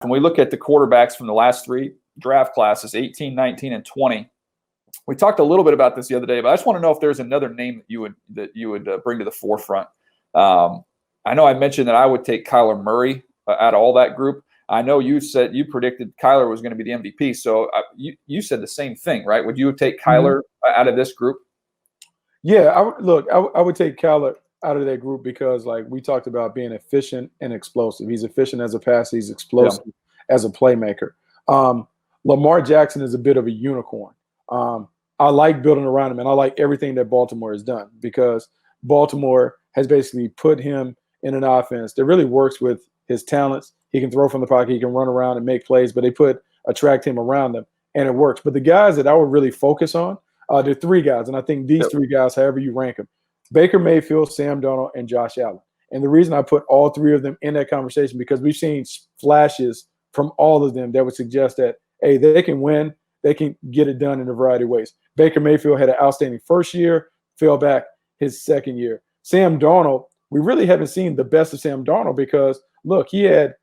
when we look at the quarterbacks from the last three draft classes, 18, 19, and 20, we talked a little bit about this the other day, but I just want to know if there's another name that you would bring to the forefront. I know I mentioned that I would take Kyler Murray out of all that group. I know you said you predicted Kyler was going to be the MVP, so you said the same thing, right? Would you take Kyler out of this group? Yeah, I would take Kyler out of that group because, like we talked about, being efficient and explosive. He's efficient as a passer. He's explosive as a playmaker. Lamar Jackson is a bit of a unicorn. I like building around him, and I like everything that Baltimore has done because Baltimore has basically put him in an offense that really works with his talents. He can throw from the pocket, he can run around and make plays, but they attract him around them, and it works. But the guys that I would really focus on, there are three guys, and I think these three guys, however you rank them, Baker Mayfield, Sam Darnold, and Josh Allen. And the reason I put all three of them in that conversation because we've seen flashes from all of them that would suggest that, hey, they can win, they can get it done in a variety of ways. Baker Mayfield had an outstanding first year, fell back his second year. Sam Darnold, we really haven't seen the best of Sam Darnold because, look, he had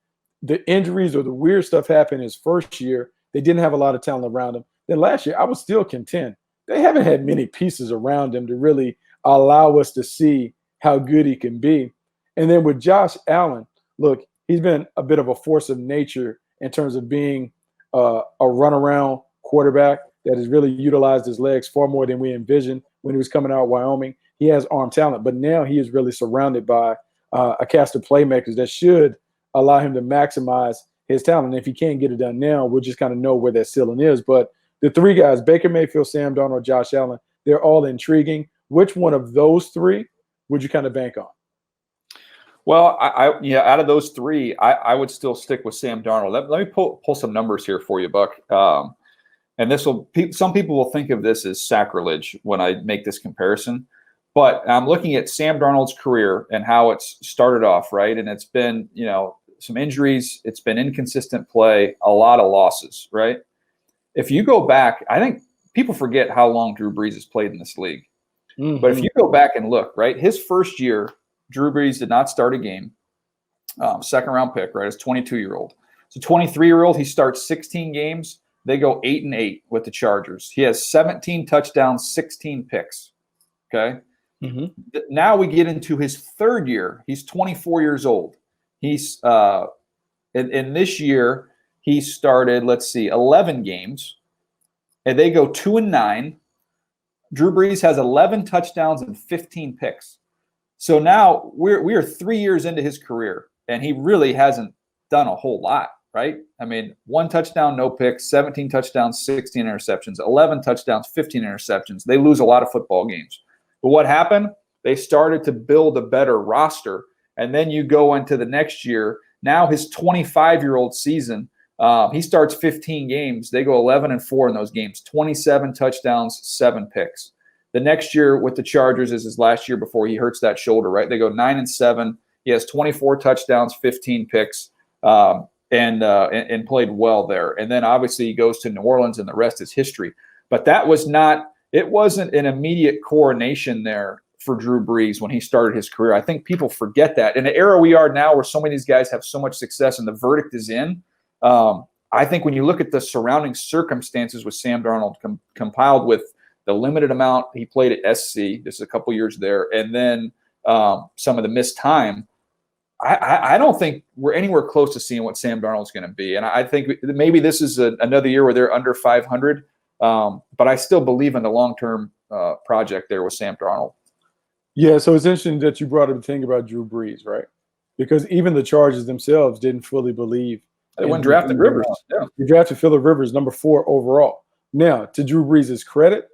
the injuries or the weird stuff happen his first year. They didn't have a lot of talent around him. Then last year, I was still content. They haven't had many pieces around him to really allow us to see how good he can be. And then with Josh Allen, look, he's been a bit of a force of nature in terms of being a runaround quarterback that has really utilized his legs far more than we envisioned when he was coming out of Wyoming. He has arm talent, but now he is really surrounded by a cast of playmakers that should allow him to maximize his talent. And if he can't get it done now, we'll just kind of know where that ceiling is. But the three guys, Baker Mayfield, Sam Darnold, Josh Allen, they're all intriguing. Which one of those three would you kind of bank on? Well, out of those three, I would still stick with Sam Darnold. Let me pull some numbers here for you, Buck. And some people will think of this as sacrilege when I make this comparison. But I'm looking at Sam Darnold's career and how it's started off, right? And it's been, some injuries. It's been inconsistent play, a lot of losses, right? If you go back, I think people forget how long Drew Brees has played in this league. Mm-hmm. But if you go back and look, right, his first year, Drew Brees did not start a game. Second-round pick, right? As 22-year-old. So 23-year-old, he starts 16 games. They go 8-8 with the Chargers. He has 17 touchdowns, 16 picks. Okay. Mm-hmm. Now we get into his third year. He's 24 years old. He's in this year he started, 11 games, and they go 2-9. Drew Brees has 11 touchdowns and 15 picks. So now we are 3 years into his career, and he really hasn't done a whole lot, right? I mean, 1 touchdown, no picks, 17 touchdowns, 16 interceptions, 11 touchdowns, 15 interceptions. They lose a lot of football games. But what happened? They started to build a better roster. And then you go into the next year. Now his 25-year-old season, he starts 15 games. They go 11-4 in those games, 27 touchdowns, 7 picks. The next year with the Chargers is his last year before he hurts that shoulder, right? They go 9-7. He has 24 touchdowns, 15 picks, and played well there. And then obviously he goes to New Orleans, and the rest is history. But it wasn't an immediate coronation there for Drew Brees when he started his career. I think people forget that. In the era we are now where so many of these guys have so much success and the verdict is in, I think when you look at the surrounding circumstances with Sam Darnold compiled with the limited amount he played at SC, just a couple years there, and then some of the missed time, I don't think we're anywhere close to seeing what Sam Darnold's going to be. And I think maybe this is another year where they're under 500, but I still believe in the long-term project there with Sam Darnold. Yeah, so it's interesting that you brought up the thing about Drew Brees, right? Because even the Chargers themselves didn't fully believe. They went and drafted Rivers. Yeah. They drafted Phillip Rivers, number 4 overall. Now, to Drew Brees' credit,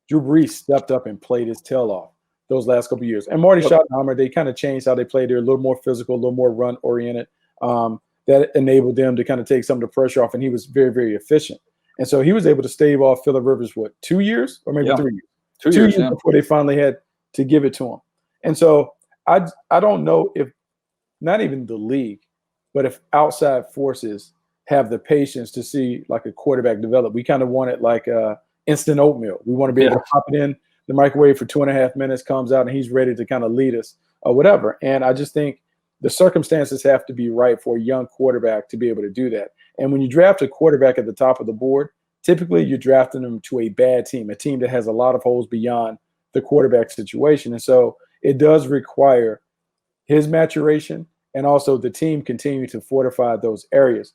Drew Brees stepped up and played his tail off those last couple of years. And Marty Schottenheimer, they kind of changed how they played. They're a little more physical, a little more run-oriented. That enabled them to kind of take some of the pressure off, and he was very, very efficient. And so he was able to stave off Phillip Rivers, 2 years or maybe 3 years? 2 years before they finally had to give it to him. And so I don't know if not even the league, but if outside forces have the patience to see like a quarterback develop. We kind of want it like instant oatmeal. We want to be able to pop it in the microwave for 2.5 minutes, comes out, and he's ready to kind of lead us or whatever. And I just think the circumstances have to be right for a young quarterback to be able to do that. And when you draft a quarterback at the top of the board, typically you're drafting them to a bad team, a team that has a lot of holes beyond the quarterback situation. And so it does require his maturation and also the team continue to fortify those areas.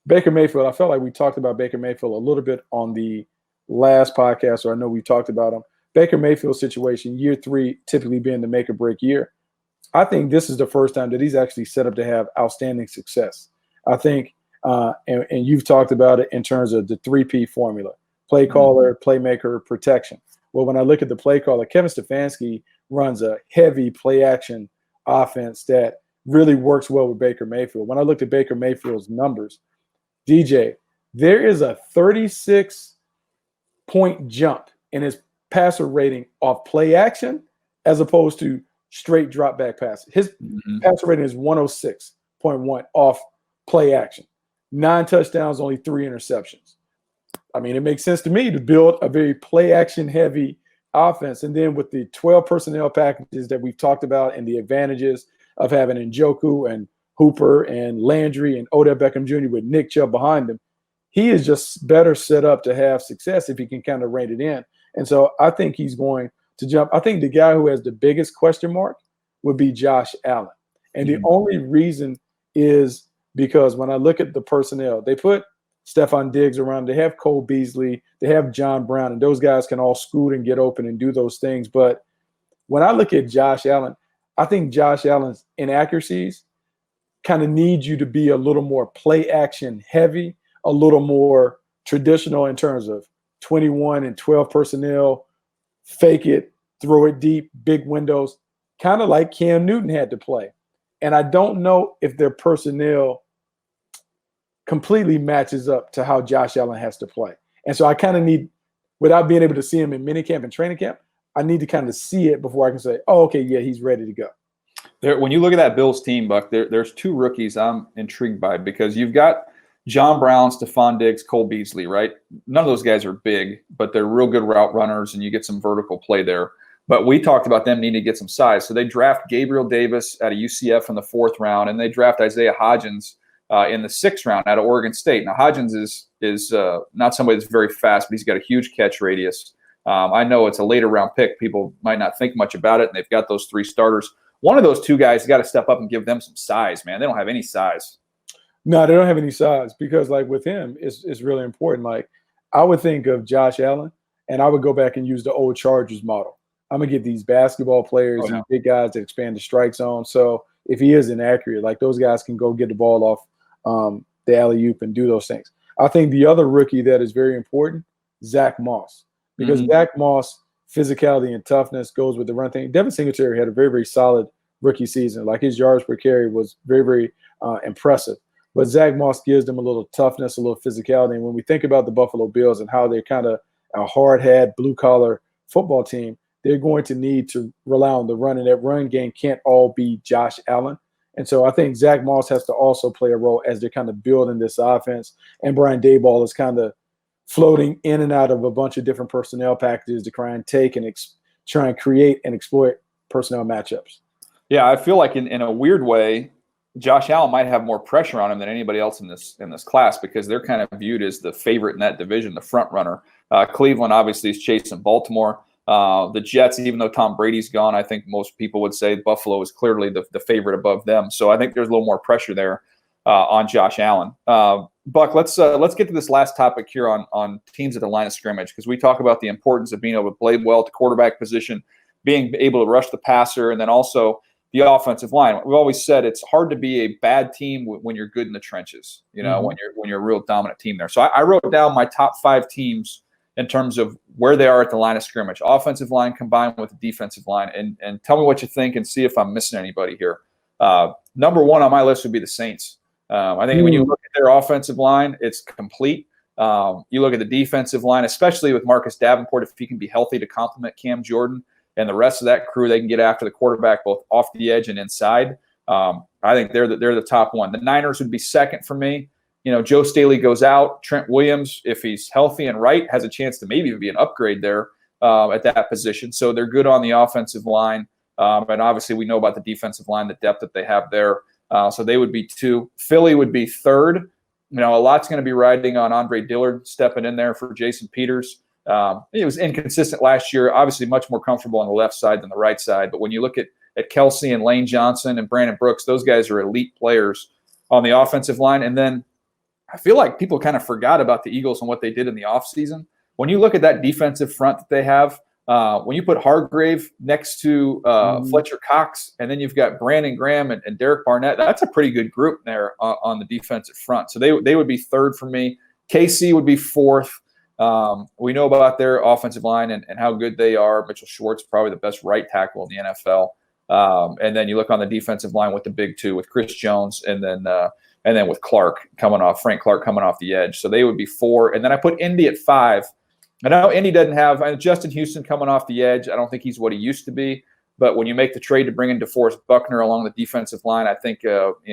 Baker Mayfield, I felt like we talked about Baker Mayfield a little bit on the last podcast, or I know we talked about him. Baker Mayfield's situation, year 3 typically being the make or break year. I think this is the first time that he's actually set up to have outstanding success. I think, and you've talked about it in terms of the 3P formula: play caller, playmaker, protection. Well, when I look at the play caller, Kevin Stefanski runs a heavy play action offense that really works well with Baker Mayfield. When I looked at Baker Mayfield's numbers, DJ, there is a 36-point jump in his passer rating off play action as opposed to straight drop back passes. His passer rating is 106.1 off play action. 9 touchdowns, only 3 interceptions. I mean, it makes sense to me to build a very play action heavy offense. And then with the 12 personnel packages that we've talked about and the advantages of having Njoku and Hooper and Landry and Odell Beckham Jr. with Nick Chubb behind him, he is just better set up to have success if he can kind of rein it in. And so I think he's going to jump. I think the guy who has the biggest question mark would be Josh Allen. And the only reason is because when I look at the personnel, they put Stephon Diggs around, they have Cole Beasley, they have John Brown, and those guys can all scoot and get open and do those things. But when I look at Josh Allen, I think Josh Allen's inaccuracies kind of need you to be a little more play action heavy, a little more traditional in terms of 21 and 12 personnel, fake it, throw it deep, big windows, kind of like Cam Newton had to play. And I don't know if their personnel completely matches up to how Josh Allen has to play. And so I kind of need, without being able to see him in minicamp and training camp, I need to kind of see it before I can say, oh, okay, yeah, he's ready to go. When you look at that Bills team, Buck, there's 2 rookies I'm intrigued by because you've got John Brown, Stephon Diggs, Cole Beasley, right? None of those guys are big, but they're real good route runners, and you get some vertical play there. But we talked about them needing to get some size. So they draft Gabriel Davis out of UCF in the 4th round, and they draft Isaiah Hodgins in the 6th round out of Oregon State. Now, Hodgins is not somebody that's very fast, but he's got a huge catch radius. I know it's a later round pick. People might not think much about it, and they've got those 3 starters. One of those 2 guys got to step up and give them some size, man. They don't have any size. No, they don't have any size because, like, with him, it's really important. Like, I would think of Josh Allen, and I would go back and use the old Chargers model. I'm going to get these basketball players and big guys that expand the strike zone. So if he is inaccurate, like, those guys can go get the ball off the alley-oop and do those things. I think the other rookie that is very important, Zach Moss, because Zach Moss, physicality and toughness goes with the run thing. Devin Singletary had a very, very solid rookie season. Like, his yards per carry was very, very impressive. But Zach Moss gives them a little toughness, a little physicality. And when we think about the Buffalo Bills and how they're kind of a hard-hat, blue-collar football team, they're going to need to rely on the run, and that run game can't all be Josh Allen. And so I think Zach Moss has to also play a role as they're kind of building this offense. And Brian Daboll is kind of floating in and out of a bunch of different personnel packages to try and take and try and create and exploit personnel matchups. Yeah, I feel like in a weird way, Josh Allen might have more pressure on him than anybody else in this class because they're kind of viewed as the favorite in that division, the front runner. Cleveland obviously is chasing Baltimore. The Jets, even though Tom Brady's gone, I think most people would say Buffalo is clearly the favorite above them. So I think there's a little more pressure there on Josh Allen. Buck, let's get to this last topic here on teams at the line of scrimmage, because we talk about the importance of being able to play well at the quarterback position, being able to rush the passer, and then also the offensive line. We've always said it's hard to be a bad team when you're good in the trenches, you know, when you're a real dominant team there. So I wrote down my top 5 teams in terms of where they are at the line of scrimmage, offensive line combined with the defensive line, and tell me what you think and see if I'm missing anybody here. Number 1 on my list would be the Saints. I think when you look at their offensive line, it's complete. You look at the defensive line, especially with Marcus Davenport, if he can be healthy to complement Cam Jordan and the rest of that crew, they can get after the quarterback both off the edge and inside. I think they're the top one. The Niners would be second for me. You know, Joe Staley goes out. Trent Williams, if he's healthy and right, has a chance to maybe be an upgrade there at that position. So they're good on the offensive line. And obviously we know about the defensive line, the depth that they have there. So they would be 2. Philly would be 3rd. A lot's going to be riding on Andre Dillard stepping in there for Jason Peters. He was inconsistent last year, obviously much more comfortable on the left side than the right side. But when you look at Kelsey and Lane Johnson and Brandon Brooks, those guys are elite players on the offensive line. And then I feel like people kind of forgot about the Eagles and what they did in the offseason. When you look at that defensive front that they have, when you put Hargrave next to Fletcher Cox, and then you've got Brandon Graham and Derek Barnett, that's a pretty good group there on the defensive front. So they would be 3rd for me. KC would be 4th. We know about their offensive line and how good they are. Mitchell Schwartz, probably the best right tackle in the NFL. And then you look on the defensive line with the big 2, with Chris Jones, and then with Frank Clark coming off the edge. So they would be 4. And then I put Indy at 5. I know Indy doesn't have Justin Houston coming off the edge. I don't think he's what he used to be. But when you make the trade to bring in DeForest Buckner along the defensive line, I think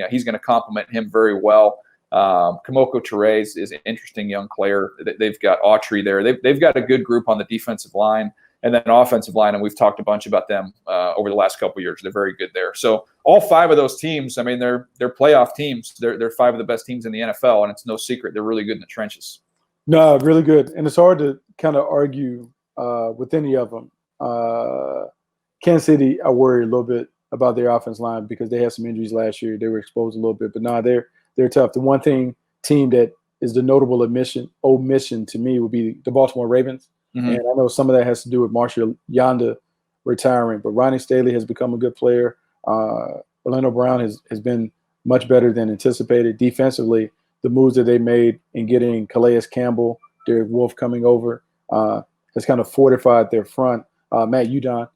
he's going to complement him very well. Kamoko Toure is an interesting young player. They've got Autry there. They've got a good group on the defensive line. And then offensive line, and we've talked a bunch about them over the last couple of years. They're very good there. So all 5 of those teams, I mean, they're playoff teams. They're 5 of the best teams in the NFL, and it's no secret they're really good in the trenches. No, really good. And it's hard to kind of argue with any of them. Kansas City, I worry a little bit about their offense line because they had some injuries last year. They were exposed a little bit. But no, they're tough. The one team that is the notable omission to me would be the Baltimore Ravens. Mm-hmm. And I know some of that has to do with Marshall Yanda retiring. But Ronnie Staley has become a good player. Orlando Brown has been much better than anticipated defensively. The moves that they made in getting Calais Campbell, Derek Wolfe coming over has kind of fortified their front. Matt Judon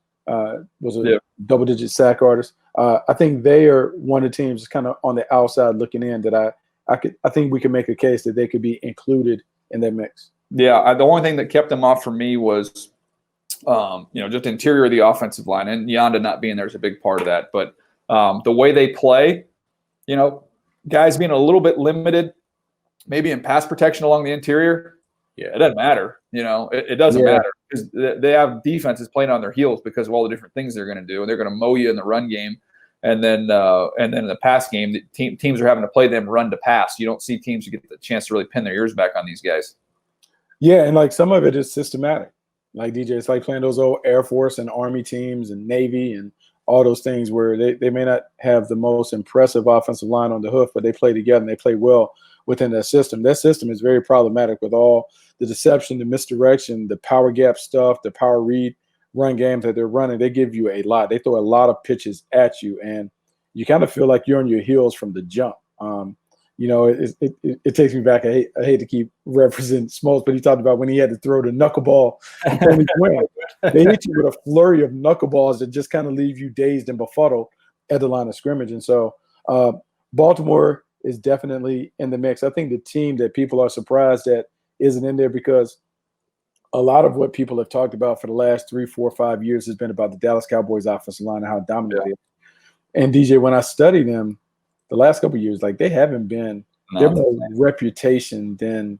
was a double-digit sack artist. I think they are one of the teams kind of on the outside looking in that I think we can make a case that they could be included in that mix. Yeah, the only thing that kept them off for me was, just interior of the offensive line, and Yonda not being there is a big part of that. But the way they play, guys being a little bit limited, maybe in pass protection along the interior, it doesn't matter. It doesn't matter because they have defenses playing on their heels because of all the different things they're going to do, and they're going to mow you in the run game, and then in the pass game, teams are having to play them run to pass. You don't see teams who get the chance to really pin their ears back on these guys. Yeah, and like some of it is systematic. Like DJ, it's like playing those old Air Force and Army teams and Navy and all those things where they may not have the most impressive offensive line on the hoof, but they play together and they play well within that system. That system is very problematic with all the deception, the misdirection, the power gap stuff, the power read run games that they're running. They give you a lot. They throw a lot of pitches at you, and you kind of feel like you're on your heels from the jump. It takes me back. I hate to keep referencing Smoltz, but he talked about when he had to throw the knuckleball. They hit you with a flurry of knuckleballs that just kind of leave you dazed and befuddled at the line of scrimmage. And so Baltimore is definitely in the mix. I think the team that people are surprised at isn't in there because a lot of what people have talked about for the last 3, 4, 5 years has been about the Dallas Cowboys offensive line and how dominant they are. And DJ, when I study them, the last couple of years, like they haven't been, they're more reputation than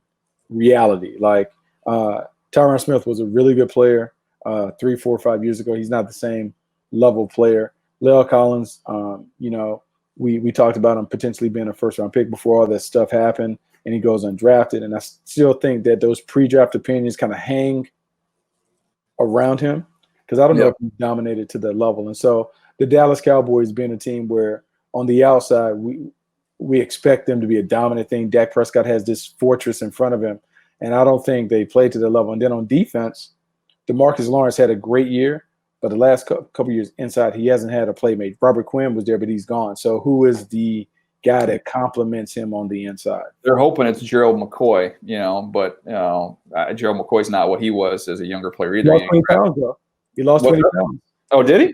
reality. Like Tyron Smith was a really good player 3, 4, 5 years ago. He's not the same level player. La'el Collins, we talked about him potentially being a first-round pick before all that stuff happened, and he goes undrafted. And I still think that those pre-draft opinions kind of hang around him because I don't know if he dominated to that level. And so the Dallas Cowboys being a team where on the outside, we expect them to be a dominant thing. Dak Prescott has this fortress in front of him, and I don't think they played to the level. And then on defense, DeMarcus Lawrence had a great year, but the last couple years inside, he hasn't had a playmate. Robert Quinn was there, but he's gone. So who is the guy that complements him on the inside? They're hoping it's Gerald McCoy, but Gerald McCoy's not what he was as a younger player either. He lost 20 pounds, though. He lost 20 pounds. Oh, did he?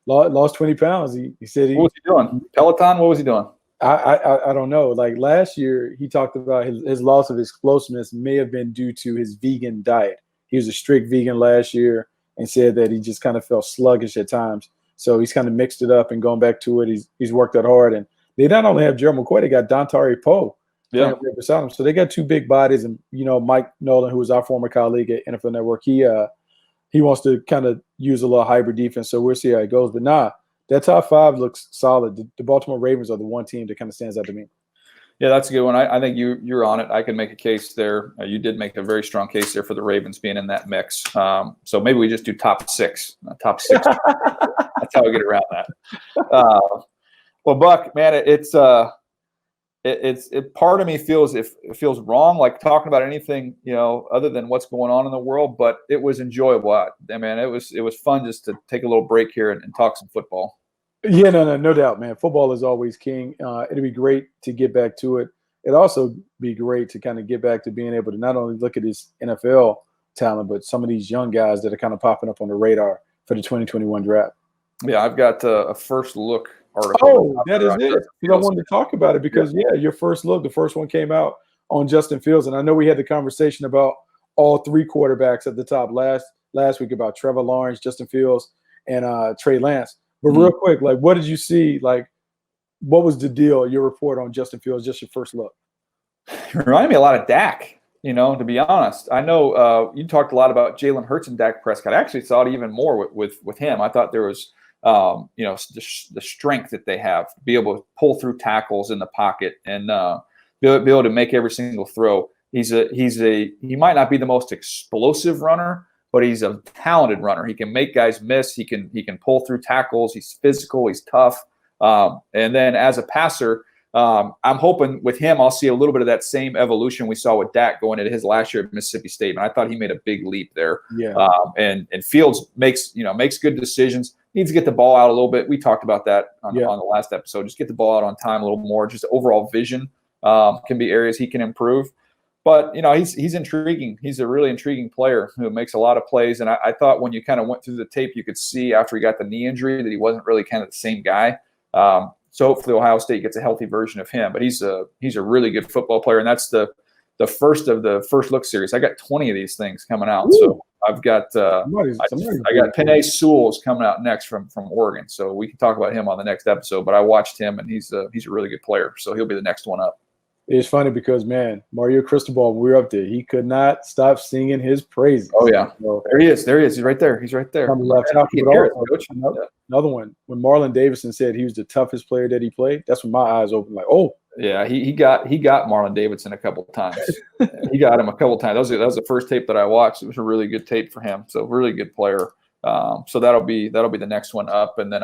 Lost 20 pounds. He said what was he doing? Peloton? What was he doing? I don't know. Like last year, he talked about his loss of explosiveness may have been due to his vegan diet. He was a strict vegan last year and said that he just kind of felt sluggish at times. So he's kind of mixed it up and going back to it. He's worked out hard. And they not only have Gerald McCoy, they got Dontari Poe beside him. So they got two big bodies. And, Mike Nolan, who was our former colleague at NFL Network, he he wants to kind of use a little hybrid defense. So we'll see how it goes. But nah, that top five looks solid. The Baltimore Ravens are the one team that kind of stands out to me. Yeah, that's a good one. I think you're on it. I can make a case there. You did make a very strong case there for the Ravens being in that mix. So maybe we just do top six. Top six. That's how we get around that. Well, Buck, man, it's part of me feels it feels wrong, like talking about anything, other than what's going on in the world. But it was enjoyable. I mean, it was fun just to take a little break here and talk some football. Yeah, no doubt, man. Football is always king. It'd be great to get back to it. It'd also be great to kind of get back to being able to not only look at his NFL talent, but some of these young guys that are kind of popping up on the radar for the 2021 draft. Yeah, I've got a first look article. Oh, that is it. I wanted to talk about it because, your first look, the first one came out on Justin Fields. And I know we had the conversation about all three quarterbacks at the top last week about Trevor Lawrence, Justin Fields, and Trey Lance. But real quick, like, what did you see? Like, what was the deal, your report on Justin Fields, just your first look? It reminded me a lot of Dak, to be honest. I know you talked a lot about Jalen Hurts and Dak Prescott. I actually saw it even more with him. I thought there was, the strength that they have to be able to pull through tackles in the pocket and be able to make every single throw. He might not be the most explosive runner, but he's a talented runner. He can make guys miss. He can pull through tackles. He's physical. He's tough. And then as a passer, I'm hoping with him I'll see a little bit of that same evolution we saw with Dak going into his last year at Mississippi State. And I thought he made a big leap there. Yeah. And Fields makes good decisions. Needs to get the ball out a little bit. We talked about that on the last episode. Just get the ball out on time a little more. Just overall vision can be areas he can improve. But, he's intriguing. He's a really intriguing player who makes a lot of plays. And I thought when you kind of went through the tape, you could see after he got the knee injury that he wasn't really kind of the same guy. So hopefully Ohio State gets a healthy version of him. But he's a really good football player. And that's the first of the first look series. I got 20 of these things coming out. Ooh. So I've got I got Penei Sewell's coming out next from Oregon. So we can talk about him on the next episode. But I watched him, and he's a really good player. So he'll be the next one up. It's funny because, man, Mario Cristobal, when we were up there, he could not stop singing his praises. Oh, yeah. So, there he is. He's right there. On the left. Another one, when Marlon Davidson said he was the toughest player that he played, that's when my eyes opened like, oh. Yeah, he got Marlon Davidson a couple of times. He got him a couple of times. That was the first tape that I watched. It was a really good tape for him. So really good player. So that'll be the next one up. And then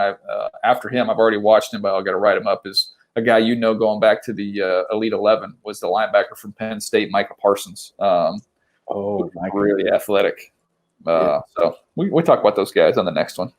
after him, I've already watched him, but I've got to write him up as a guy going back to the Elite 11 was the linebacker from Penn State, Micah Parsons. Really athletic. So we talk about those guys on the next one.